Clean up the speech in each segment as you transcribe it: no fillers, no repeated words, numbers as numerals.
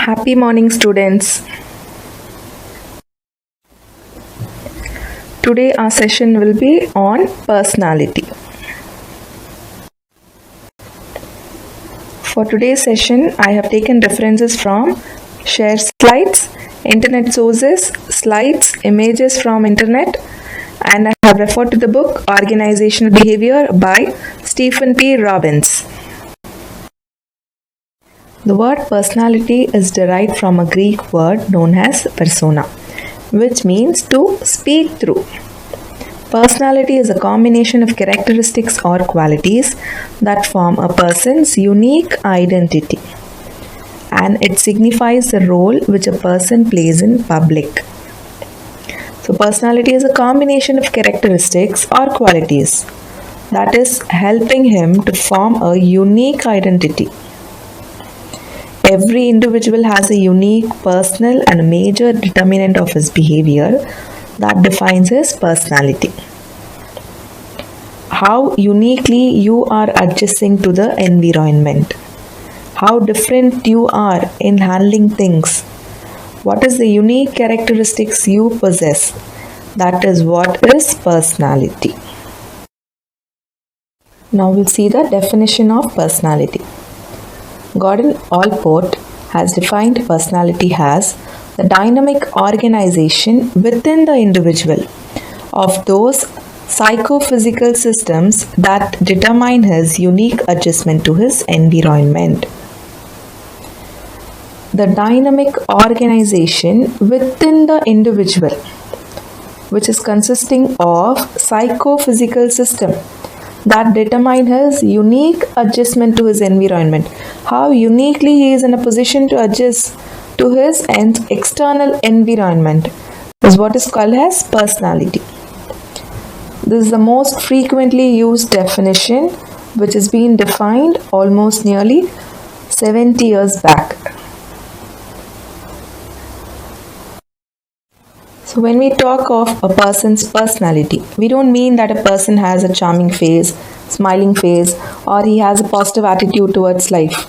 Happy morning, students. Today, our session will be on personality. For today's session, I have taken references from share slides, internet sources, slides, images from internet, and I have referred to the book Organizational Behavior by Stephen P. Robbins. The word personality is derived from a Greek word known as persona, which means to speak through. Personality is a combination of characteristics or qualities that form a person's unique identity, and it signifies the role which a person plays in public. So, personality is a combination of characteristics or qualities that is helping him to form a unique identity. Every individual has a unique, personal, and a major determinant of his behavior that defines his personality. How uniquely you are adjusting to the environment, how different you are in handling things, what is the unique characteristics you possess, that is what is personality. Now we'll see the definition of personality. Gordon Allport has defined personality as the dynamic organization within the individual of those psychophysical systems that determine his unique adjustment to his environment. The dynamic organization within the individual, which is consisting of psychophysical system that determine his unique adjustment to his environment, how uniquely he is in a position to adjust to his external environment, is what is called as personality. This is the most frequently used definition, which has been defined almost nearly 70 years back. So when we talk of a person's personality, we don't mean that a person has a charming face, smiling face, or he has a positive attitude towards life.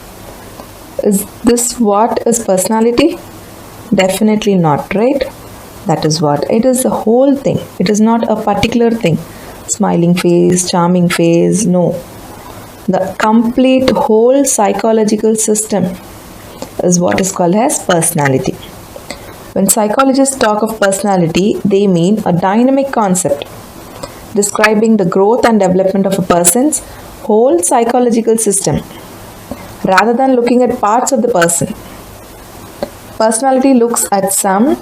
Is this what is personality? Definitely not, right? That is what. It is the whole thing. It is not a particular thing. Smiling face, charming face, no. The complete whole psychological system is what is called as personality. When psychologists talk of personality, they mean a dynamic concept describing the growth and development of a person's whole psychological system rather than looking at parts of the person. Personality looks at some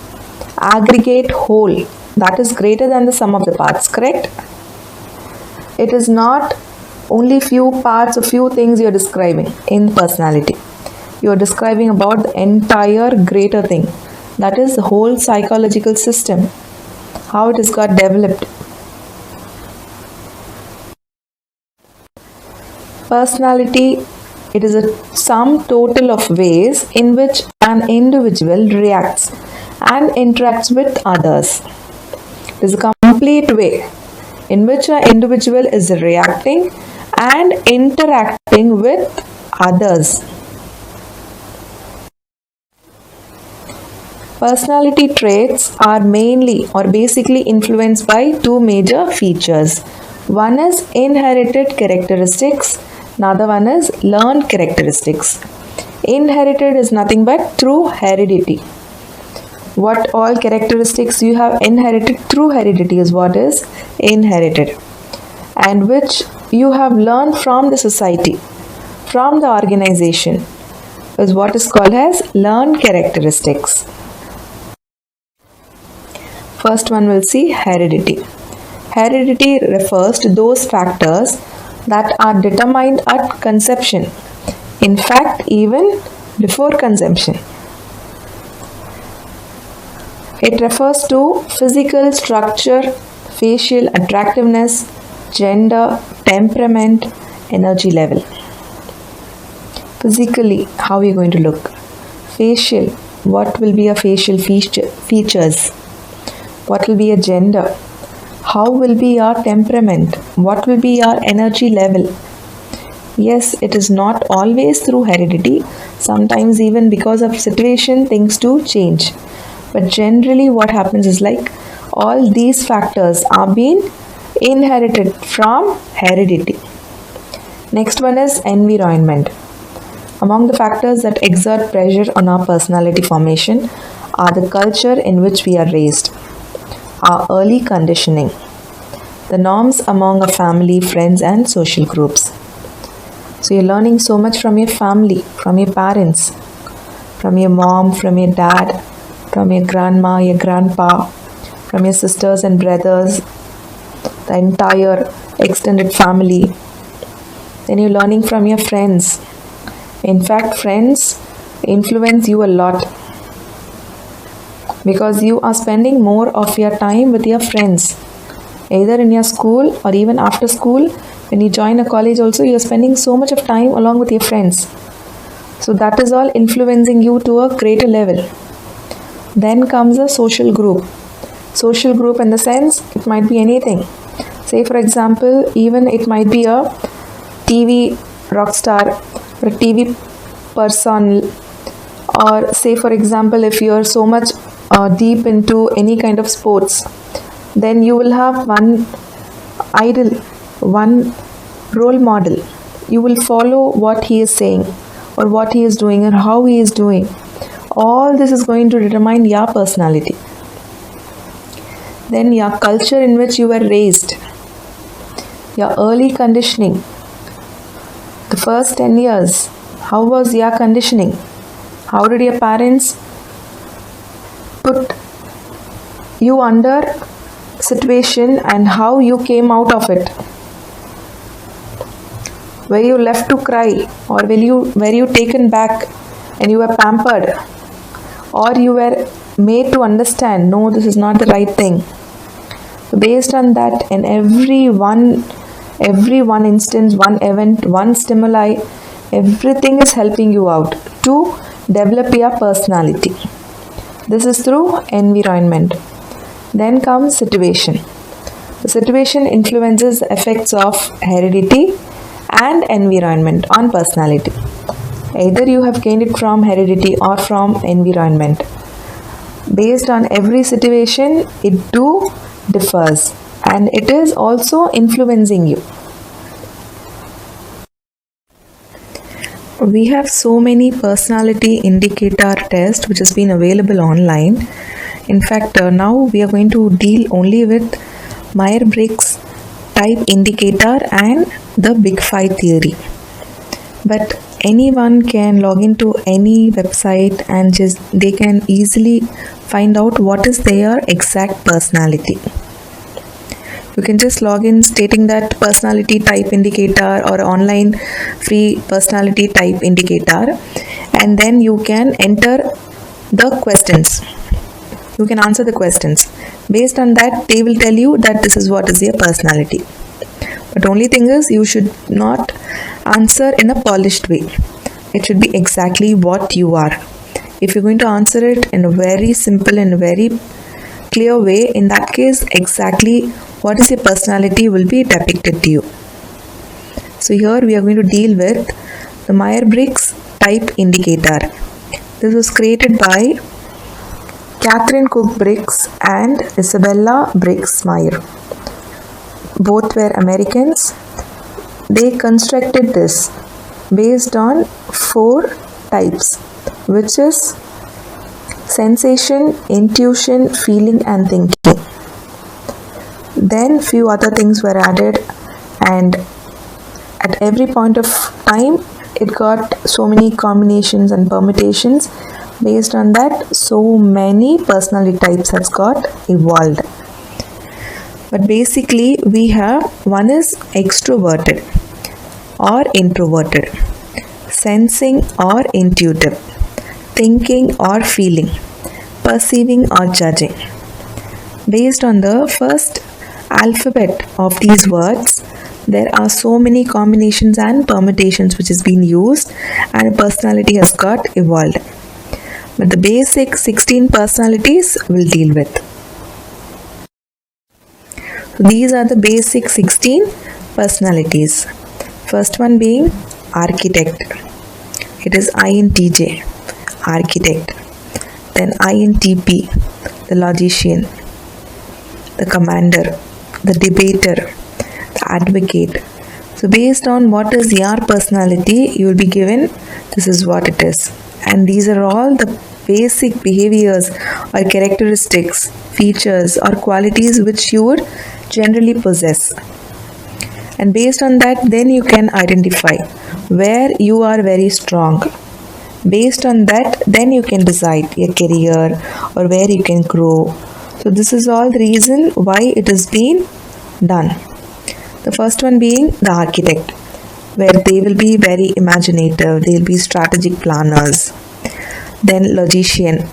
aggregate whole that is greater than the sum of the parts, correct? It is not only few parts or few things you are describing in personality. You are describing about the entire greater thing. That is the whole psychological system, how it has got developed. Personality, it is a sum total of ways in which an individual reacts and interacts with others. It is a complete way in which an individual is reacting and interacting with others. Personality traits are mainly or basically influenced by two major features. One is inherited characteristics, another one is learned characteristics. Inherited is nothing but through heredity. What all characteristics you have inherited through heredity is what is inherited, and which you have learned from the society, from the organization, is what is called as learned characteristics. First one will see heredity. Heredity refers to those factors that are determined at conception. In fact, even before conception. It refers to physical structure, facial attractiveness, gender, temperament, energy level. Physically, how are you going to look? Facial, what will be your facial features? What will be your gender? How will be your temperament? What will be your energy level? Yes, it is not always through heredity. Sometimes even because of situation things do change. But generally what happens is like all these factors are being inherited from heredity. Next one is environment. Among the factors that exert pressure on our personality formation are the culture in which we are raised, our early conditioning, the norms among our family, friends, and social groups. So you're learning so much from your family, from your parents, from your mom, from your dad, from your grandma, your grandpa, from your sisters and brothers, the entire extended family. Then you're learning from your friends. In fact, friends influence you a lot because you are spending more of your time with your friends, either in your school or even after school. When you join a college also, you're spending so much of time along with your friends. So that is all influencing you to a greater level. Then comes a social group. Social group in the sense, it might be anything. Say for example, even it might be a TV rock star or a TV person, or say for example if you are so much deep into any kind of sports, then you will have one idol, one role model. You will follow what he is saying or what he is doing or how he is doing. All this is going to determine your personality. Then your culture in which you were raised, your early conditioning, the first 10 years, how was your conditioning? How did your parents put you under situation and how you came out of it? Were you left to cry, or were you taken back and you were pampered, or you were made to understand no, this is not the right thing? So based on that, and every one instance, one event, one stimuli, everything is helping you out to develop your personality. This is through environment. Then comes situation. The situation influences the effects of heredity and environment on personality. Either you have gained it from heredity or from environment. Based on every situation, it do differs and it is also influencing you. We have so many personality indicator tests which has been available online. In fact, now we are going to deal only with Myers-Briggs type indicator and the Big Five theory. But anyone can log into any website and just they can easily find out what is their exact personality. You can just log in stating that personality type indicator or online free personality type indicator, and then you can enter the questions. You can answer the questions. Based on that, they will tell you that this is what is your personality. But only thing is, you should not answer in a polished way. It should be exactly what you are. If you're going to answer it in a very simple and very clear way, in that case, exactly what is your personality will be depicted to you. So here we are going to deal with the Myers-Briggs type indicator. This was created by Catherine Cook Briggs and Isabella Briggs Meyer. Both were Americans. They constructed this based on 4 types, which is sensation, intuition, feeling and thinking. Then few other things were added, and at every point of time it got so many combinations and permutations. Based on that, so many personality types has got evolved. But basically we have one is extroverted or introverted, sensing or intuitive, thinking or feeling, perceiving or judging. Based on the first alphabet of these words, there are so many combinations and permutations which has been used and a personality has got evolved. But the basic 16 personalities we'll deal with. So these are the basic 16 personalities. First one being architect. It is INTJ, architect. Then INTP, the logician, the commander, the debater, the advocate. So based on what is your personality, you will be given this is what it is. And these are all the basic behaviors or characteristics, features or qualities which you would generally possess. And based on that, then you can identify where you are very strong. Based on that, then you can decide your career or where you can grow. So this is all the reason why it is being done. The first one being the architect, where they will be very imaginative, they will be strategic planners. Then logician,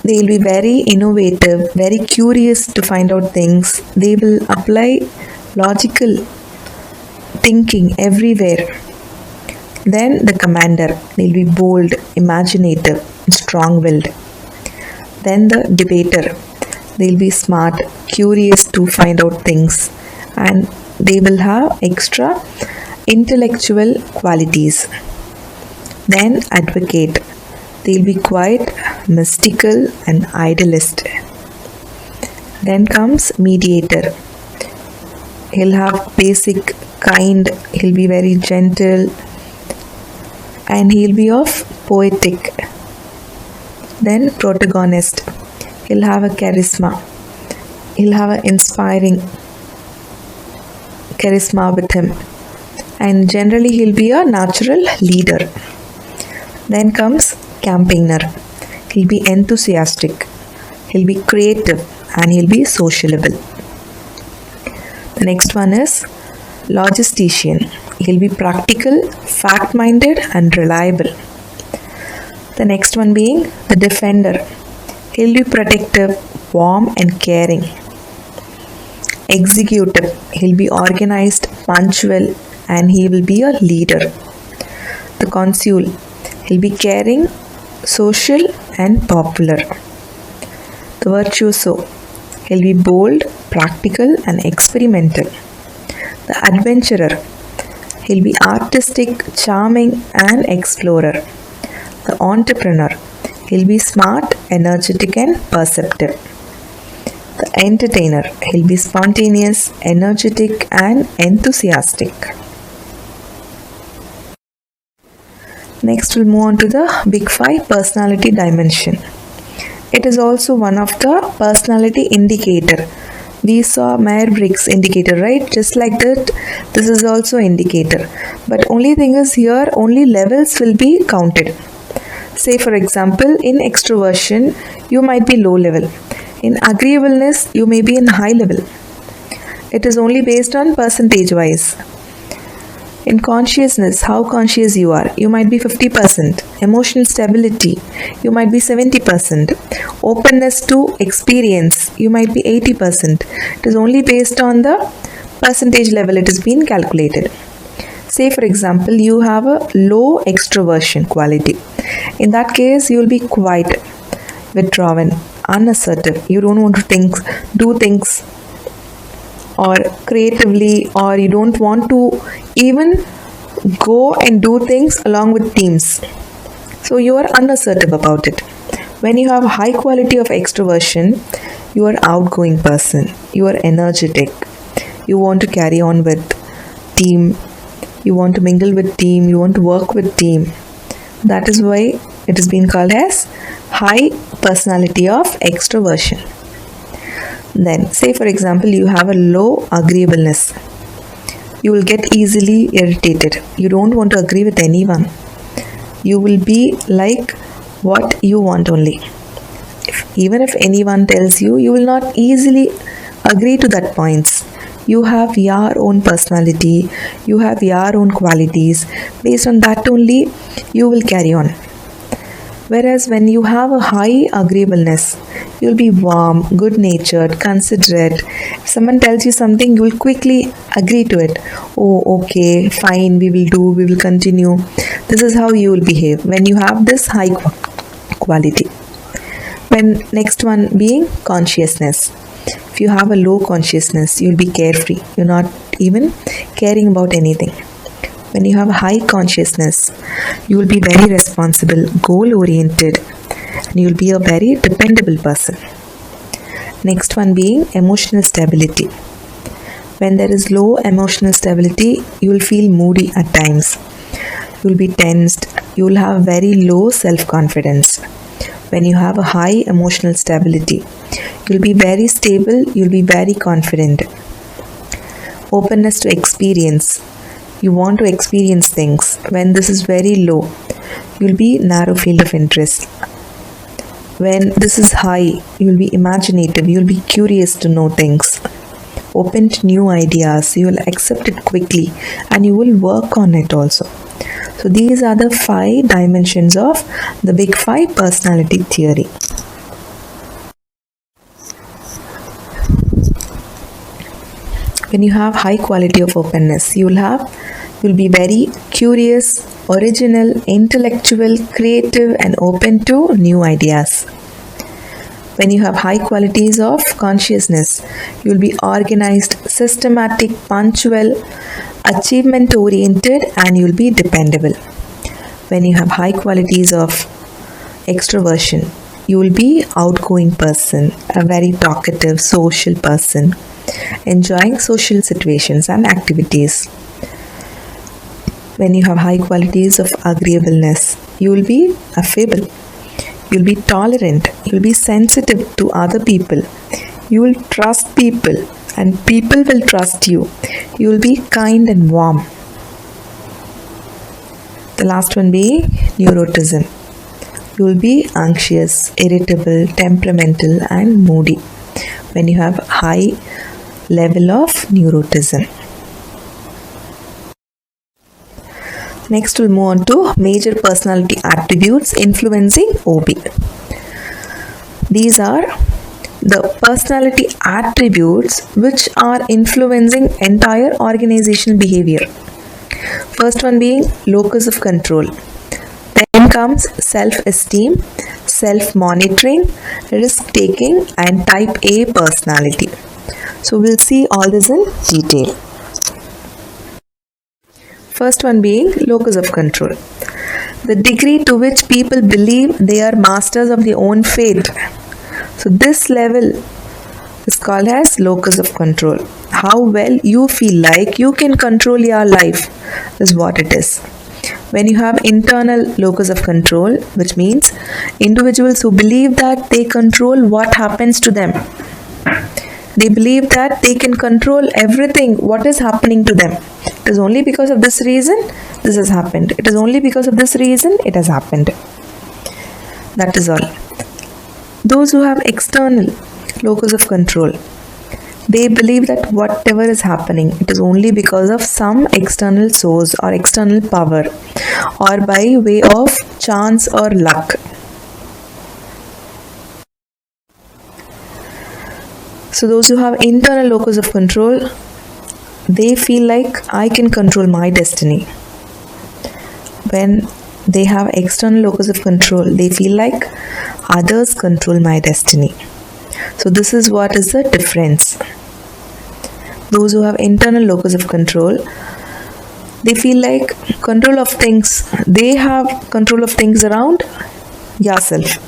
they will be very innovative, very curious to find out things. They will apply logical thinking everywhere. Then the commander, they'll be bold, imaginative, strong-willed. Then the debater, they'll be smart, curious to find out things, and they will have extra intellectual qualities. Then advocate, they'll be quite mystical and idealist. Then comes mediator. He'll have basic kind, he'll be very gentle, and he'll be of poetic. Then protagonist, he'll have a charisma, he'll have an inspiring charisma with him, and generally he'll be a natural leader. Then comes campaigner, he'll be enthusiastic, he'll be creative, and he'll be sociable. The next one is logistician, he'll be practical, fact-minded, and reliable. The next one being the defender, he'll be protective, warm, and caring. Executive, he'll be organized, punctual, and he will be a leader. The consul, he'll be caring, social, and popular. The virtuoso, he'll be bold, practical, and experimental. The adventurer, he'll be artistic, charming, and explorer. The entrepreneur, he'll be smart, energetic, and perceptive. The entertainer, he'll be spontaneous, energetic, and enthusiastic. Next, we'll move on to the Big Five personality dimension. It is also one of the personality indicator. We saw Myers-Briggs indicator, right? Just like that, this is also indicator. But only thing is here, only levels will be counted. Say for example, in extroversion, you might be low level. In agreeableness, you may be in high level. It is only based on percentage wise. In consciousness, how conscious you are, you might be 50%. Emotional stability, you might be 70%. Openness to experience, you might be 80%. It is only based on the percentage level it is being calculated. Say for example, you have a low extroversion quality. In that case, you will be quite withdrawn, unassertive. You don't want to do things or creatively, or you don't want to even go and do things along with teams. So you are unassertive about it. When you have high quality of extroversion, you are outgoing person, you are energetic, you want to carry on with team, you want to mingle with team, you want to work with team. That is why it has been called as high personality of extroversion. Then say for example, you have a low agreeableness. You will get easily irritated. You don't want to agree with anyone. You will be like what you want only. Even if anyone tells you, you will not easily agree to that points. You have your own personality, you have your own qualities. Based on that only, you will carry on. Whereas when you have a high agreeableness, you will be warm, good-natured, considerate. If someone tells you something, you will quickly agree to it. Oh, okay, fine, we will continue. This is how you will behave when you have this high quality. When next one being consciousness. If you have a low consciousness, you will be carefree. You're not even caring about anything. When you have high consciousness, you will be very responsible, goal oriented, and you will be a very dependable person. Next one being emotional stability. When there is low emotional stability, you will feel moody at times. You will be tensed. You will have very low self-confidence. When you have a high emotional stability, you will be very stable. You will be very confident. Openness to experience. You want to experience things. When this is very low, you will be narrow field of interest. When this is high, you will be imaginative. You will be curious to know things. Open to new ideas. You will accept it quickly and you will work on it also. So these are the 5 dimensions of the Big 5 personality theory. When you have high quality of openness, you'll be very curious, original, intellectual, creative, and open to new ideas. When you have high qualities of consciousness, you will be organized, systematic, punctual, achievement oriented, and you will be dependable. When you have high qualities of extroversion, you will be outgoing person, a very talkative, social person, enjoying social situations and activities. When you have high qualities of agreeableness, you will be affable. You'll be tolerant. You'll be sensitive to other people. You will trust people and people will trust you. You will be kind and warm. The last one being neuroticism. You will be anxious, irritable, temperamental and moody when you have high level of neuroticism. Next we'll move on to major personality attributes influencing OB. These are the personality attributes which are influencing entire organizational behavior. First one being locus of control. Then comes self-esteem, self-monitoring, risk-taking and type A personality. So we'll see all this in detail. First one being locus of control. The degree to which people believe they are masters of their own fate. So this level is called as locus of control. How well you feel like you can control your life is what it is. When you have internal locus of control, which means individuals who believe that they control what happens to them. They believe that they can control everything what is happening to them. It is only because of this reason this has happened. It is only because of this reason it has happened. That is all. Those who have external locus of control, they believe that whatever is happening, it is only because of some external source or external power or by way of chance or luck. So those who have internal locus of control, they feel like I can control my destiny. When they have external locus of control, they feel like others control my destiny. So this is what is the difference. Those who have internal locus of control, they feel like control of things. They have control of things around yourself.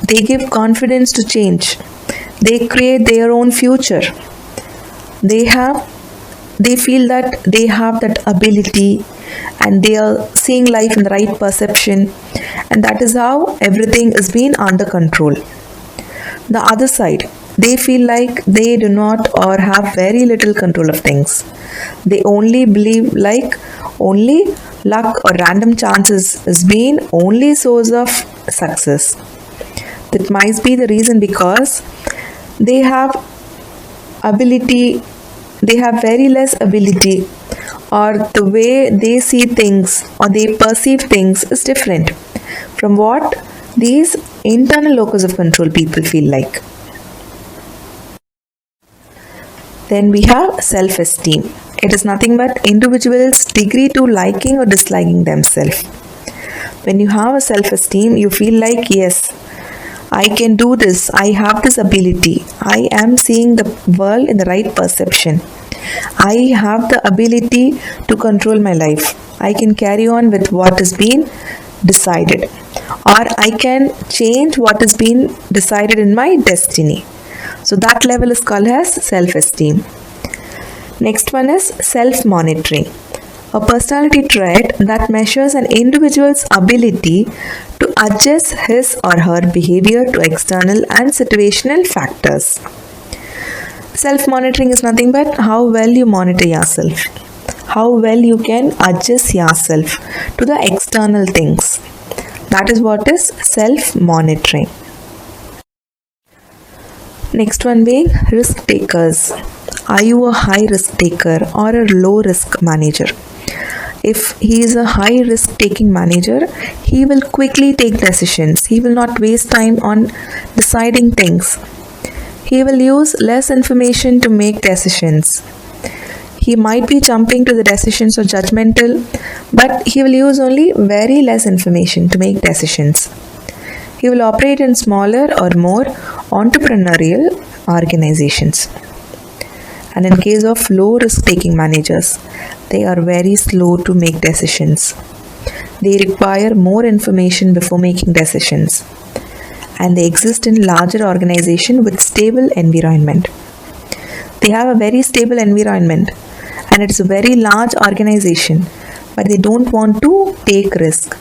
They give confidence to change. They create their own future. They feel that they have that ability and they are seeing life in the right perception, and that is how everything is being under control. The other side, they feel like they do not or have very little control of things. They only believe like only luck or random chances is being only source of success. That might be the reason because they have very less ability, or the way they see things or they perceive things is different from what these internal locus of control people feel like. Then we have self-esteem. It is nothing but individuals' degree to liking or disliking themselves. When you have a self-esteem, you feel like, yes, I can do this, I have this ability, I am seeing the world in the right perception, I have the ability to control my life. I can carry on with what has been decided, or I can change what has been decided in my destiny. So that level is called as self-esteem. Next one is self-monitoring, a personality trait that measures an individual's ability to adjust his or her behavior to external and situational factors. Self-monitoring is nothing but how well you monitor yourself, how well you can adjust yourself to the external things. That is what is self-monitoring. Next one being risk takers. Are you a high risk taker or a low risk manager? If he is a high risk taking manager, he will quickly take decisions. He will not waste time on deciding things. He will use less information to make decisions. He might be jumping to the decisions or judgmental, but he will use only very less information to make decisions. He will operate in smaller or more entrepreneurial organizations. And in case of low risk taking managers, they are very slow to make decisions. They require more information before making decisions. And they exist in larger organization with stable environment. They have a very stable environment and it's a very large organization, but they don't want to take risk.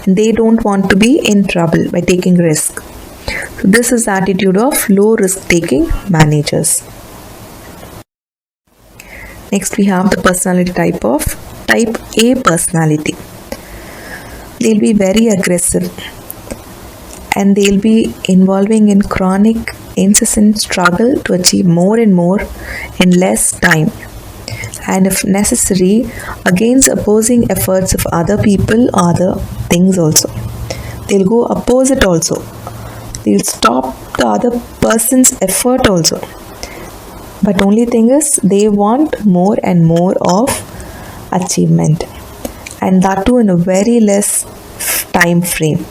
They don't want to be in trouble by taking risk. So this is the attitude of low risk taking managers. Next we have the personality type of type A personality. They'll be very aggressive and they'll be involving in chronic, incessant struggle to achieve more and more in less time, and if necessary, against opposing efforts of other people or other things also. They'll go opposite also. They'll stop the other person's effort also. But only thing is they want more and more of achievement, and that too in a very less time frame.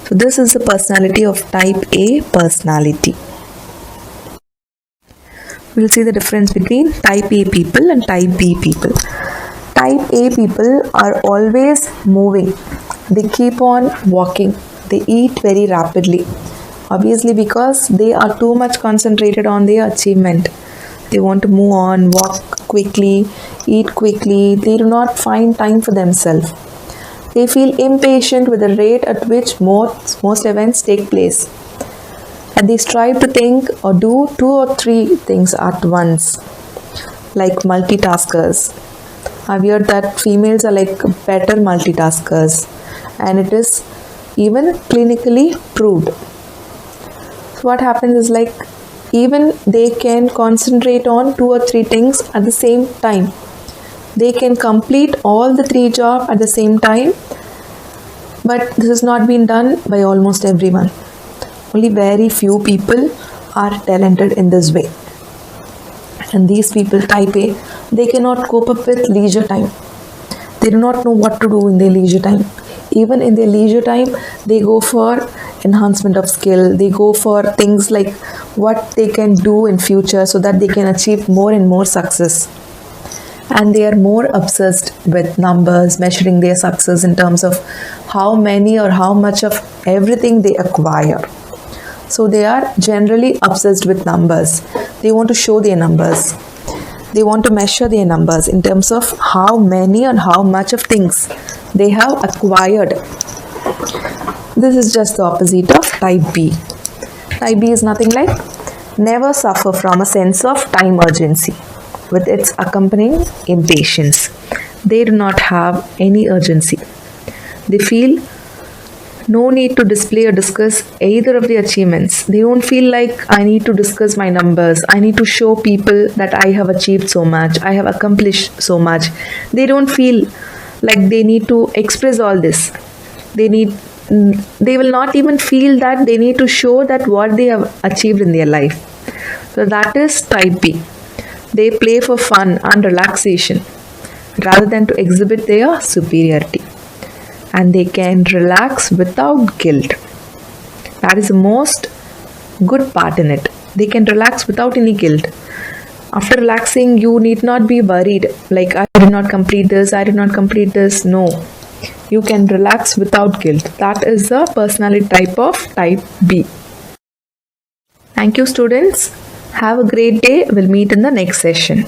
So this is the personality of type A personality. We'll see the difference between type A people and type B people. Type A people are always moving. They keep on walking. They eat very rapidly. Obviously because they are too much concentrated on their achievement. They want to move on, walk quickly, eat quickly. They do not find time for themselves. They feel impatient with the rate at which most events take place. And they strive to think or do 2 or 3 things at once, like multitaskers. I've heard that females are like better multitaskers, and it is even clinically proved. So what happens is like even they can concentrate on 2 or 3 things at the same time. They can complete all the 3 jobs at the same time, but this has not been done by almost everyone. Only very few people are talented in this way. And these people, type A, they cannot cope up with leisure time. They do not know what to do in their leisure time. Even in their leisure time, they go for enhancement of skill. They go for things like what they can do in future so that they can achieve more and more success. And they are more obsessed with numbers, measuring their success in terms of how many or how much of everything they acquire. So they are generally obsessed with numbers. They want to show their numbers. They want to measure their numbers in terms of how many and how much of things they have acquired. This is just the opposite of type B. Type B is nothing like never suffer from a sense of time urgency with its accompanying impatience. They do not have any urgency. They feel no need to display or discuss either of the achievements. They don't feel like I need to discuss my numbers. I need to show people that I have achieved so much. I have accomplished so much. They don't feel like they need to express all this. They will not even feel that they need to show that what they have achieved in their life. So that is type B. They play for fun and relaxation rather than to exhibit their superiority. And they can relax without guilt. That is the most good part in it. They can relax without any guilt. After relaxing, you need not be worried like, I did not complete this, I did not complete this. No. You can relax without guilt. That is the personality type of type B. Thank you, students. Have a great day. We'll meet in the next session.